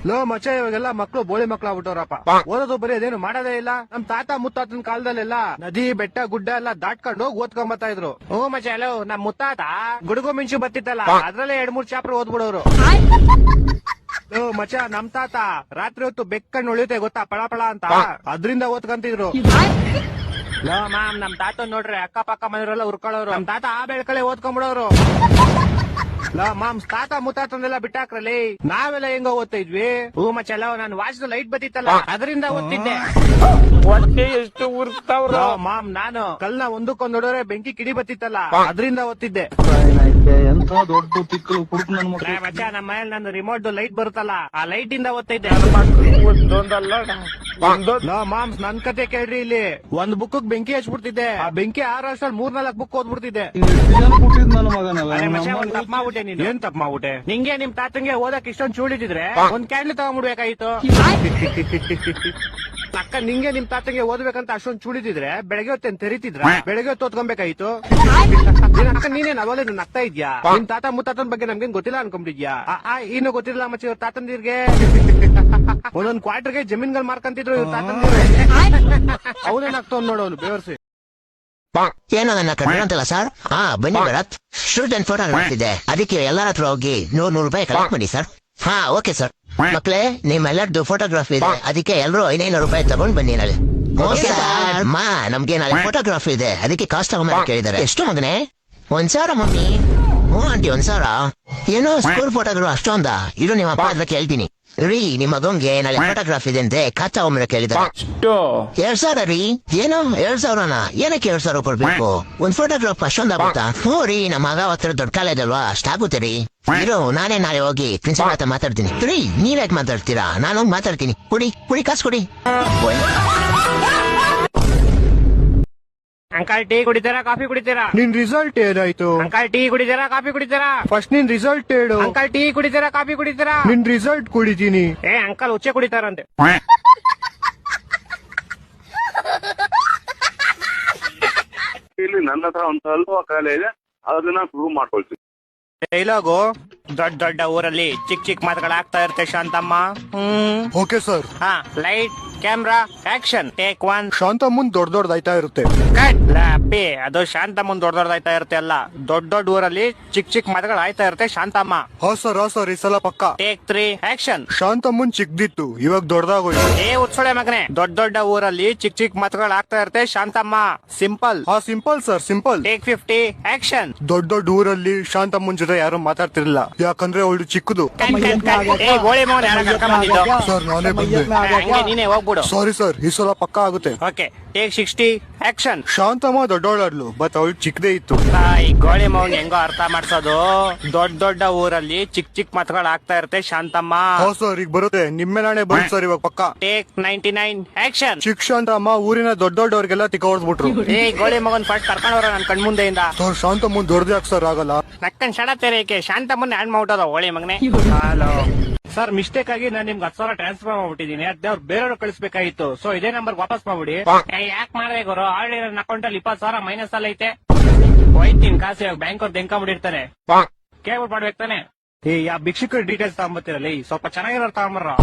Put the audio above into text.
Low ಮಚ್ಚ ಇವಾಗೆಲ್ಲ ಮಕ್ಳು ಬೋಳಿ ಮಕ್ಳು ಆಗ್ಬಿಟ್ಟವ್ರಪ್ಪ. ಓದೋದು ಬರೀ ಅದೇನು ಮಾಡೋದೇ ಇಲ್ಲ. ನಮ್ ತಾತ ಮುತ್ತಾತನ ಕಾಲದಲ್ಲೆಲ್ಲ ನದಿ ಬೆಟ್ಟ ಗುಡ್ಡ ಎಲ್ಲ ದಾಟ್ಕೊಂಡು ಹೋಗಿ ಓದ್ಕೊಂಬತ್ತಾ ಇದ್ರು. ಹ್ಞೂ ಮಚ್ಚ ಹಲೋ ನಮ್ ಮುತ್ತಾತ ಗುಡುಗು ಮಿಂಚು ಬತ್ತಿತ್ತಲ್ಲ ಅದ್ರಲ್ಲೇ 2-3 ಚಾಪ್ಟರ್ ಓದ್ಬಿಡೋರು. ಮಚ್ಚ ನಮ್ ತಾತ ರಾತ್ರಿ ಹೊತ್ತು ಬೆಕ್ಕಣ್ಣು ಉಳಿಯುತ್ತೆ ಗೊತ್ತಾ ಪಳ ಪಳ ಅಂತ ಅದ್ರಿಂದ ಓದ್ಕಂತಿದ್ರು. ಲೋ ಮ್ಯಾಮ್ ನಮ್ ತಾತ ನೋಡ್ರಿ ಅಕ್ಕ ಪಕ್ಕ ಮನೆಯವರೆಲ್ಲ ಉರ್ಕೊಳ್ಳೋರು. ನಮ್ ತಾತ ಆ ಬೆಳ್ಕಳೆ ಓದ್ಕೊಂಡ್ಬಿಡೋರು. ಲೋ ಮಾಮ್ ತಾತ ಮುತ್ತಾತನೆಲ್ಲ ಬಿಟ್ಟಾಕ್ರಲ್ಲಿ ನಾವೆಲ್ಲ ಹೆಂಗ ಓದ್ತಾ ಇದ್ವಿ. ಹೂ ಮಚ್ಚಲ್ಲ ನಾನು ವಾಚ್ದ ಲೈಟ್ ಬತ್ತಿತ್ತಲ್ಲ ಅದರಿಂದ ಓದ್ತಿದ್ದೆ. ಎಷ್ಟು ಉರ್ತಾವ್ರ ಮಾಮ್ ನಾನು ಕಲ್ನ ಒಂದಕ್ಕೊಂದ್ ನೋಡೋರೆ ಬೆಂಕಿ ಕಿಡಿ ಬತ್ತಿತ್ತಲ್ಲ ಅದರಿಂದ ಓದ್ತಿದ್ದೆ. ಎಂತ ದೊಡ್ಡ ತಿಕ್ಕಲು ಕುಡುಕ್ ನನ್ ಮಕ್ಳು ಮಚ್ಚ ನಮ್ಮ ಮನೇಲಿ ನಾನು ರಿಮೋಟ್ ಲೈಟ್ ಬರುತ್ತಲ್ಲ ಆ ಲೈಟ್ ಇಂದ ಓದ್ತಿದ್ದೆ. ಒಂದೊಂದಲ್ಲ ಲೋ ಮಾಮ್ಸ್ ನನ್ ಕತೆ ಕೇಳ್ರಿ ಇಲ್ಲಿ ಒಂದ್ ಬುಕ್ ಬೆಂಕಿ ಹಚ್ಬಿಡ್ತಿದ್ದೆ. ಆ ಬೆಂಕಿ 6 ವರ್ಷದಲ್ಲಿ 3-4 ಬುಕ್ ಓದ್ಬಿಡ್ತಿದ್ದೆ. ಕೊಟ್ಟಿದ್ ನನ್ನ ಮಗನಲ್ಲ ತಪ್ಪ ಮಾಡ್ಬಿಟ್ಟೆ ನೀನು. ಏನ್ ತಪ್ಪ ಮಾಡ್ಬಿಟ್ಟೆ? ನಿಂಗೆ ನಿಮ್ ತಾತಂಗೆ ಓದಕ್ ಇಷ್ಟೊಂದು ಚೂಳಿದ್ರೆ ಒಂದ್ ಕ್ಯಾಂಡ್ಲಿ ತಗೊಂಡ್ಬಿಡ್ಬೇಕಾಯ್ತು. ಅಕ್ಕ ನಿಂಗೆ ನಿಮ್ ತಾತಂಗೆ ಓದ್ಬೇಕಂತ ಅಷ್ಟೊಂದು ಚೂಡಿದ್ರೆ ಬೆಳಗ್ಗೆ ಹೊತ್ತೇನ್ ತೆರಿತಿದ್ರ? ಬೆಳಗ್ಗೆ ಹೊತ್ತು ಓದ್ಕೊಬೇಕಾಯ್ತು. ಅಕ್ಕ ನೀನೇನ್ ಅವಾಗ ನಗ್ತಾ ಇದ್ಯಾ? ನಿಮ್ ತಾತ ಮುತ್ತಾತನ ಬಗ್ಗೆ ನಮ್ಗೇನ್ ಗೊತ್ತಿಲ್ಲ ಅನ್ಕೊಂಡಿದ್ಯಾ? ಇನ್ನು ಗೊತ್ತಿಲ್ಲ ಮಚ್ಚ ಇವ್ರ ತಾತಂದಿರ್ಗೆ ಒಂದೊಂದ್ ಕ್ವಾರ್ಟರ್ಗೆ ಜಮೀನ್ಗಳು ಮಾರ್ಕಂತಿದ್ರು ಇವ್ರ ತಾತಂದಿರು. ಅವನೇನಾಗ್ತಾವ್ ನೋಡೋನು ಬೇವರ್ಸಿ. ಏನೋ ನನ್ನ ಕಡೆ ಅಂತಲ್ಲ ಸರ್. ಬನ್ನಿ ಭರತ್, ಸ್ಟೂಡೆಂಟ್ ಫೋಟೋ ಇದೆ, ಅದಕ್ಕೆ ಎಲ್ಲರ ಹತ್ರ ಹೋಗಿ 100 ರೂಪಾಯಿ ಕಲೆಕ್ಟ್ ಮಾಡಿ ಸರ್. Okay sir. ಮಕ್ಳೇ ನಿಮ್ಮೆಲ್ಲರದ್ದು ಫೋಟೋಗ್ರಾಫಿ ಇದೆ, ಅದಕ್ಕೆ ಎಲ್ಲರೂ 500 ರೂಪಾಯಿ ತಗೊಂಡ್ ಬನ್ನಿ ನಾಳೆ. Okay sir. ನಮ್ಗೆ ನಾಳೆ ಫೋಟೋಗ್ರಾಫಿ ಇದೆ, ಅದಕ್ಕೆ ಕಾಸ್ಟ್ ತಗೊಂಡ್ ಕೇಳಿದಾರೆ. ಎಷ್ಟು ಮಗನೇ? 1,000 ಮಮ್ಮಿ. ಹ್ಞೂ ಆಂಟಿ 1,000. ಏನೋ ಸ್ಕೂಲ್ ಫೋಟೋಗ್ರಾಫ್ ಅಷ್ಟೊಂದ ಇರು, ನಿಮ್ಮ ಅಪ್ಪ ಹತ್ರ ಕೇಳ್ತೀನಿ ರೀ. ನಿಮ್ಮ ಮಗಂಗೆ ನಾಳೆ ಫೋಟೋಗ್ರಾಫ್ ಇದೆ ಅಂತೆ, ಖಾತಾ ಒಮ್ಮೆ ಕೇಳಿದ್ದಾರೆ. 2,000 ರೀ. ಏನೋ 2,000ನಾ? ಏನಕ್ಕೆ 2,000 ಕೊಡ್ಬೇಕು? ಒಂದ್ ಫೋಟೋಗ್ರಾಫ್ ಅಷ್ಟೊಂದಾಗುತ್ತಾ? ಹ್ಞೂ ರೀ, ನಮ್ಮ ಮಗ ಹತ್ರ ದೊಡ್ಡ ಕಾಲೇಜ್ ಅಲ್ವಾ, ಅಷ್ಟಾಗುತ್ತೆ ರೀ. ಇರೋ ನಾನೇ ನಾಳೆ ಹೋಗಿ ಪ್ರಿನ್ಸಿಪಲ್ ಹತ್ರ ಮಾತಾಡ್ತೀನಿ. ರೀ ನೀವ್ಯಾಕೆ ಮಾತಾಡ್ತೀರಾ? ನಾನು ಹೋಗಿ ಮಾತಾಡ್ತೀನಿ. ಕುಡಿ ಕಾಸು ಕೊಡಿ. ಅಂಕಲ್ ಟೀ ಕುಡಿತೀರಾ ಕಾಫಿ ಕುಡಿತೀರಾ? ನಿನ್ ರಿಸಲ್ಟ್ ಏನಾಯ್ತು? ಅಂಕಲ್ ಟೀ ಕುಡಿತೀರಾ ಕಾಫಿ ಕುಡಿತೀರಾ? ಫಸ್ಟ್ ನಿನ್ ರಿಸಲ್ಟ್ ಹೇಳು. ಅಂಕಲ್ ಟೀ ಕುಡಿತೀರಾ ಕಾಫಿ ಕುಡಿತೀರಾ? ನಿನ್ ರಿಸಲ್ಟ್ ಕುಡಿತೀನಿ. ಅಂಕಲ್ ಉಚ್ಚೆ ಕುಡಿತಾರಂತೆ. ಇಲ್ಲಿ ನನ್ನ ಹತ್ರ ಒಂದು ಸ್ವಲ್ಪ ಕಾಲ ಇದೆ, ಅದನ್ನ ಪ್ರೂವ್ ಮಾಡ್ಕೊಳ್ತೀನಿ. ಡೈಲಾಗು ದೊಡ್ಡ ದೊಡ್ಡ ಊರಲ್ಲಿ ಚಿಕ್ಕ ಮಾತುಗಳಾಗ್ತಾ ಇರುತ್ತೆ Shantamma. Okay sir. Light camera action take 1. ಶಾಂತಮ್ಮನ್ ದೊಡ್ಡದಾಯ್ತಾ ಇರುತ್ತೆ. ಅದು ಶಾಂತಮ್ಮನ್ ದೊಡ್ಡದಾಯ್ತಾ ಇರುತ್ತೆ ಅಲ್ಲ, ದೊಡ್ಡ ಊರಲ್ಲಿ ಚಿಕ್ಕ ಮಾತುಗಳು ಆಯ್ತಾ ಇರುತ್ತೆ ಶಾಂತಮ್ಮ. ಸರ್ ಈ ಸಲ ಪಕ್ಕ. Take 3 action. ಶಾಂತಮ್ಮನ್ ಚಿಕ್ಕದಿತ್ತು, ಇವಾಗ ದೊಡ್ಡದಾಗೋಯ್ತು. ಉತ್ಸೊಳೆ ಮಗನೆ, ದೊಡ್ಡ ಊರಲ್ಲಿ ಚಿಕ್ಕ ಮಾತುಗಳು ಆಗ್ತಾ ಇರುತ್ತೆ Shantamma. Simple. Simple sir simple. Take 50 action. ದೊಡ್ಡ ಊರಲ್ಲಿ ಶಾಂತಮ್ಮನ್ ಜೊತೆ ಯಾರು ಮಾತಾಡ್ತಿರ್ಲಿಲ್ಲ, ಯಾಕಂದ್ರೆ ಅವಳು ಚಿಕ್ಕದು. ಸರ್ ನಾನೇ ಬಂದೆ. ನೀನೇ ಹೋಗ್ಬಿಡು. ಸಾರಿ ಸರ್, ಈ ಸಲ ಪಕ್ಕ ಆಗುತ್ತೆ. Okay take 60 action. ಶಾಂತಮ್ಮ ದೊಡ್ಡವಳಾಡ್ಲು, ಬಟ್ ಅವಳು ಚಿಕ್ಕದೇ ಇತ್ತು. ಈ ಗೋಳಿ ಮೌನ್ ಹೆಂಗೋ ಅರ್ಥ ಮಾಡ್ಸೋದು? ದೊಡ್ಡ ಊರಲ್ಲಿ ಚಿಕ್ಕ ಮಾತುಗಳು ಆಗ್ತಾ ಇರುತ್ತೆ ಶಾಂತಮ್ಮ. ಸರ್ ಈಗ ಬರುತ್ತೆ, ನಿಮ್ಮ ನಾಳೆ ಬರುತ್ತೆ ಸರ್ ಇವಾಗ ಪಕ್ಕ. Take 99 action. ಚಿಕ್ಕ ಶಾಂತಮ್ಮ ಊರಿನ ದೊಡ್ಡವ್ರಿಗೆಲ್ಲ ತಿಕ್ಕ ಹೊಡ್ಸ್ಬಿಟ್ರು. ಗೋಳಿ ಮಗನ್ ಫಸ್ಟ್ ಕರ್ಕೊಂಡವ್ರ ನನ್ ಕಣ್ಮುಂದೆಯಿಂದ. ಸರ್ ಶಾಂತಮ್ಮನ್ ದೊಡ್ಡದಾಕ್ ಸರ್ ಆಗಲ್ಲ. ನಕ್ಕನ್ ಶಡ ತೆರೇಕೆ ಶಾಂತಮ್ಮನ್ ಆಡ್ ಮಾಡ್ಬಿಟ್ಟದ ಹೋಳಿ ಮಗನೆ. ಹಲೋ ಸರ್, ಮಿಸ್ಟೇಕ್ ಆಗಿ ನಾನು ನಿಮ್ಗೆ 10,000 ಟ್ರಾನ್ಸ್ಫರ್ ಮಾಡ್ಬಿಟ್ಟಿದೀನಿ. ಅದೇವ್ರು ಬೇರೆಯವ್ರು ಕಳಿಸ್ಬೇಕಾಗಿತ್ತು, ಸೊ ಇದೇ ನಂಬರ್ ವಾಪಸ್ ಮಾಡ್ಬಿಡಿ. ಯಾಕೆ ಮಾಡಿದೆ ಗುರು? ಆಲ್ರೆಡಿ ನನ್ನ ಅಕೌಂಟ್ ಅಲ್ಲಿ 20,000 ಮೈನಸ್ ಅಲ್ಲಿ ಐತೆ. ಹೋಯ್ತೀನಿ ಕಾಸು, ಇವಾಗ ಬ್ಯಾಂಕ್ ಅವ್ರು ತೆಂಕೊಂಡ್ಬಿಟ್ಟಿರ್ತಾರೆ. ಕೇಳ್ಬಿಟ್ಟು ಮಾಡ್ಬೇಕು ತಾನೆ. ಯಾ ಭಿಕ್ಷುಕರ ಡೀಟೇಲ್ಸ್ ತಗೊಂಬತ್ತೀರಲ್ಲಿ, ಸ್ವಲ್ಪ ಚೆನ್ನಾಗಿರೋ ತಗೊಂಬರ್ರ.